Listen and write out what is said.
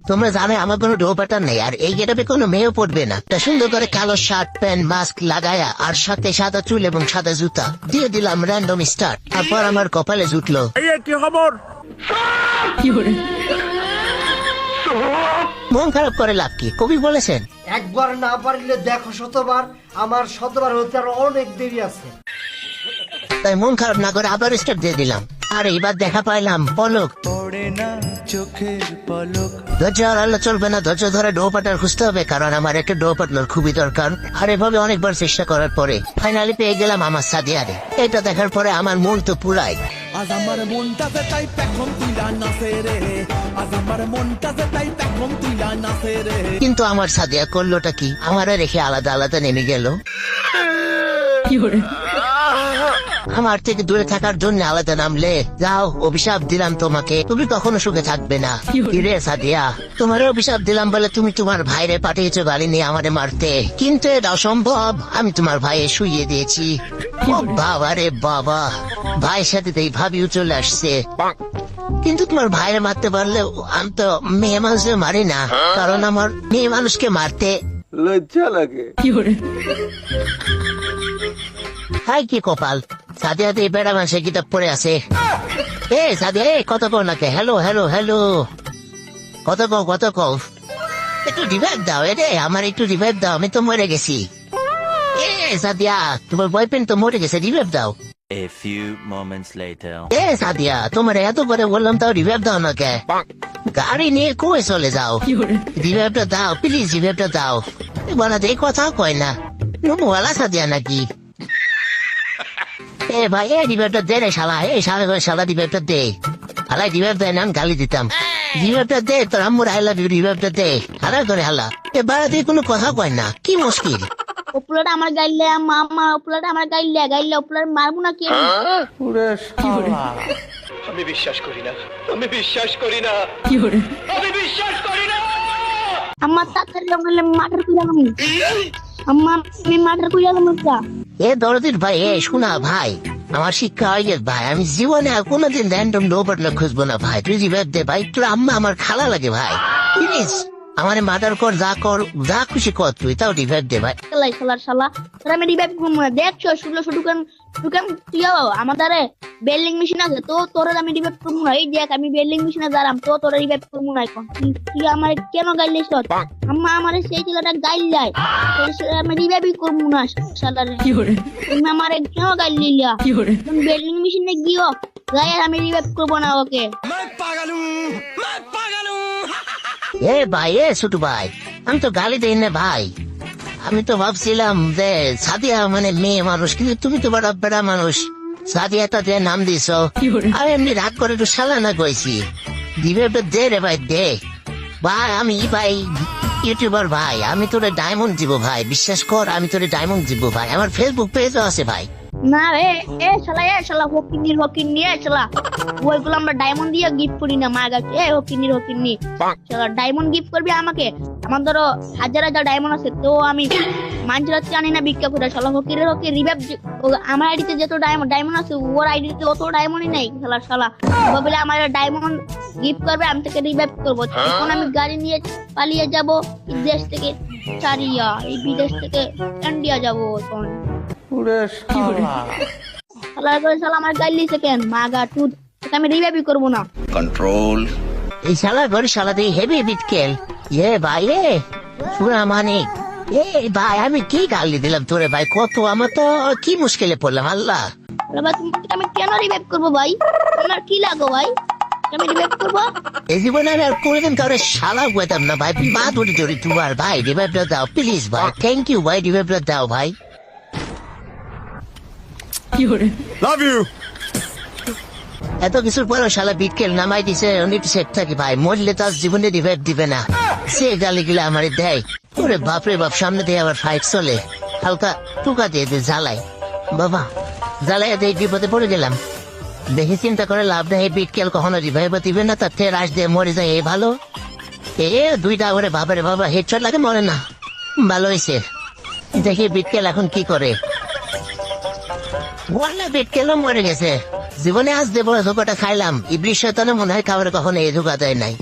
তোমরা জানো আমার কোনো ডো প্যাটার্ন নেই, আর এই গেটাপে কোনো মেয়েও পড়বে না। তা সুন্দর করে কালো শার্ট প্যান্ট মাস্ক লাগায়া আর সাথে সাদা চুল এবং সাদা জুতা দিয়ে দিলাম র্যান্ডম স্টার্ট। তারপর আমার কপালে জুটলো। কি খবর? মন খারাপ করে লাভ কি? কবি বলেছেন একবার না পারলে দেখো শতবার, আমার শতবার হতে আরো অনেক দেরি আছে। তাই মন খারাপ না করে আবার স্টার্ট দিয়ে দিলাম। আর এবার দেখা পাইলাম পলক পড়ে না চোখের পলক। ধৈর্য হারালে চলবে না, ধৈর্য ধরে ডো পার্টনার খুঁজতে হবে, কারণ আমার একটা ডো পার্টনার খুবই দরকার। আর এভাবে অনেকবার চেষ্টা করার পরে ফাইনালি পেয়ে গেলাম আমার সাদিয়ারে। এটা দেখার পরে আমার মন তো পুরাই। আজ আমার মনটাতে তাই পেখম তুইলা নাচে রে, আজ আমার মনটাতে তাই পেখম তুইলা নাচে রে। কিন্তু আমার সাদিয়া করলোটা কি? আমারে রেখে আলাদা আলাদা নেমে গেল। আমার থেকে দূরে থাকার জন্য আলাদা নামলে। যাও, অভিশাপ দিলাম তোমাকে, তুমি কখনো সুখে থাকবে না। কিরে সাদিয়া, তোমার অভিশাপ দিলাম বলে তুমি তোমার ভাইরে পাঠিয়েছো বাড়ি নিয়ে আমারে মারতে, কিন্তু এটা অসম্ভব। আমি তোমার ভাইয়ে শুইয়ে দিয়েছি। ও বাবা রে বাবা, ভাইয়ের সাথে তো এই ভাবিও চলে আসছে। কিন্তু তোমার ভাইরে মারতে পারলে আমি তো মেয়ে মানুষকে মারি না, কারণ আমার মেয়ে মানুষকে মারতে লজ্জা লাগে। হাই কি কপাল, সাদিয়া তো এই বেড়া মানুষের কিতাব পড়ে আছে। এ সাদিয়া, এ কত কও নাকি? হ্যালো হ্যালো হ্যালো, কত কও একটু রিভাইভ দাও। এ রে আমার একটু রিভাইভ দাও, আমি তো মরে গেছি। এ সাদিয়া, তোমার বয়ফ্রেন্ড তো মরে গেছে, রিভাইভ দাও। A few moments later. এ সাদিয়া, তোমার এত করে বললাম তাও রিভাইভ দাও না কে? গাড়ি নিয়ে কই চলে যাও? রিভাইভটা দাও প্লিজ, রিভাইভটা দাও। বলা এই কথাও কয় না, বলা সাদিয়া নাকি? এ ভাই, এ রিভাইভটা দে রে শালা, এ শালা রিভাইভটা দে। হালাই রিভাইভ দেয় না, আমি গালি দিতাম। রিভাইভটা দে, তোর আম্মুর আই লাভ ইউ রিভাইভটা দে। হালা করে হালা, এ বাড়াতে কোনো কথা কয় না, কি মুশকিল? ওপলাটা আমার গাইলে মামা, ওপলাটা আমার গাইলে ওপলার মারবো না কি? আমি বিশ্বাস করি না, আমি বিশ্বাস করি না, আমি বিশ্বাস করি না। আমার তাড়াতাড়ি লাগলে মাটার কইরা আমি আম্মা, আমি মাটার কইরা লমকা। এ দরদির ভাই, এ শোনা ভাই, আমার শিক্ষা হয়ে গেছে ভাই, আমি জীবনে আর কোনোদিন র্যান্ডম লো পার্টনার খুঁজবো না ভাই। তুই রিভাইভ দে ভাই, তোর আম্মা আমার খালা লাগে ভাই, প্লিজ আমারে মার্ডার কর, যা খুশি কর, তুই তাও রিভাইভ দে ভাই। শালা শালা তোরা আমি রিভাইভ করবো না। দেখছো 1600 দোকান তুই আমাদের বেল্ডিং মেশিন আছে তো, তোরা আমি রিভাইভ করবো না। এই দেখ আমি বেল্ডিং মেশিনে দাঁড়াম তো, তোরা রিভাইভ করবো না। এখন তুই আমার কেন গাইলে? আম্মা আমার সেই ছেলেটা গাইল যায়, আমি রিভাইভই করবো না। শালারে তুমি আমার কেন গাইল লিলা? তুমি বেল্ডিং মেশিনে গিয়েও গায়ে আমি রিভাইভ করবো না ওকে। এ ভাই, এ ছোট ভাই, আমি তো গালি দেই না ভাই। আমি তো ভাবছিলাম যে সাদিয়া মানে মেয়ে মানুষ, কিন্তু তুমি তো বড় বেড়া মানুষ। সাদিয়াটা দিয়ে নাম দিছ, আমি এমনি রাগ করে একটু সালানা কইছি। রিভাইভটা দে রে ভাই, দে ভাই। আমি ভাই ইউটিউবার ভাই, আমি তোরে ডায়মন্ড দিব ভাই, বিশ্বাস কর আমি তোরে ডায়মন্ড দিব ভাই। আমার ফেসবুক পেজও আছে ভাই। না রে, এ শালা হকিনির শালা ওইগুলো আমরা ডায়মন্ড দিয়ে গিফট করি না মার কাছে। এ হকিনির শালা ডায়মন্ড গিফট করবি আমাকে? আমার ধরো হাজার ডায়মন্ড আছে তো আমি মানুষের জানি না ভিক্ষা করে। শালা হকির রিভাইভ, আমার আইডিতে যত ডায়মন্ড আছে ওর আইডিতে অত ডায়মন্ডই নাই। শালা বলে আমার ডায়মন্ড গিফট করবে, আমি তাকে রিভাইভ করবো। এখন আমি গাড়ি নিয়ে পালিয়ে যাব দেশ থেকে, সারিয়া এই বিদেশ থেকে ইন্ডিয়া যাবো। এখন আমার গাইলি সেকেন্ড মাগা টুট, আমি রিভাইভ করবো না। কন্ট্রোল। এই শালা ঘরে শালাতে হেভি বিটকেল। এ ভাই, এ শোনা মানে, এ ভাই আমি কি গালি দিলাম তোরে ভাই? কত আমার তো কি মুশকিলে পড়লাম আল্লাহ। আমি কেন রিভাইভ করবো ভাই? আমার কি লাগো ভাই? আমি রিভাইভ করবো? এই জীবনে আমি আর কোনোদিন কাউরে শালা বলতাম না ভাই। পা ধরে ধরে তোমার ভাই রিভাইভটা দাও প্লিজ ভাই, থ্যাংক ইউ ভাই, রিভাইভটা দাও ভাই। Love you. এত কিছুর পরেও শালা বিটকেল নামাই দিছে, অনেক সেট থাকি ভাই। মরলে তো আজ জীবনে রিভাইভ দিবে না, সে গালি গিলা আমারে দেয়। ওরে বাপরে বাপ, সামনে দিয়ে আবার ফাইট চলে। হালকা টুকা দিয়ে জ্বালাই বাবা, জ্বালাই দিয়ে বিপদে পড়ে গেলাম। দেখে চিন্তা করে লাভ নেই, বিটকেল কখনো রিভাইভ দিবে না, তার থেকে রাশ দিয়ে মরে যায় এই ভালো। এ দুইটা করে বাবারে বাবা হেডশট লাগে, মরে না, ভালো হয়েছে। দেখি বিটকেল এখন কি করে। বললে বিটকেলও মরে গেছে। জীবনে আজ দেবো ধোকাটা খাইলাম, ইবলিশ শয়তানও মনে হয় খাবার কখনো এই ধোকা দেয় নাই।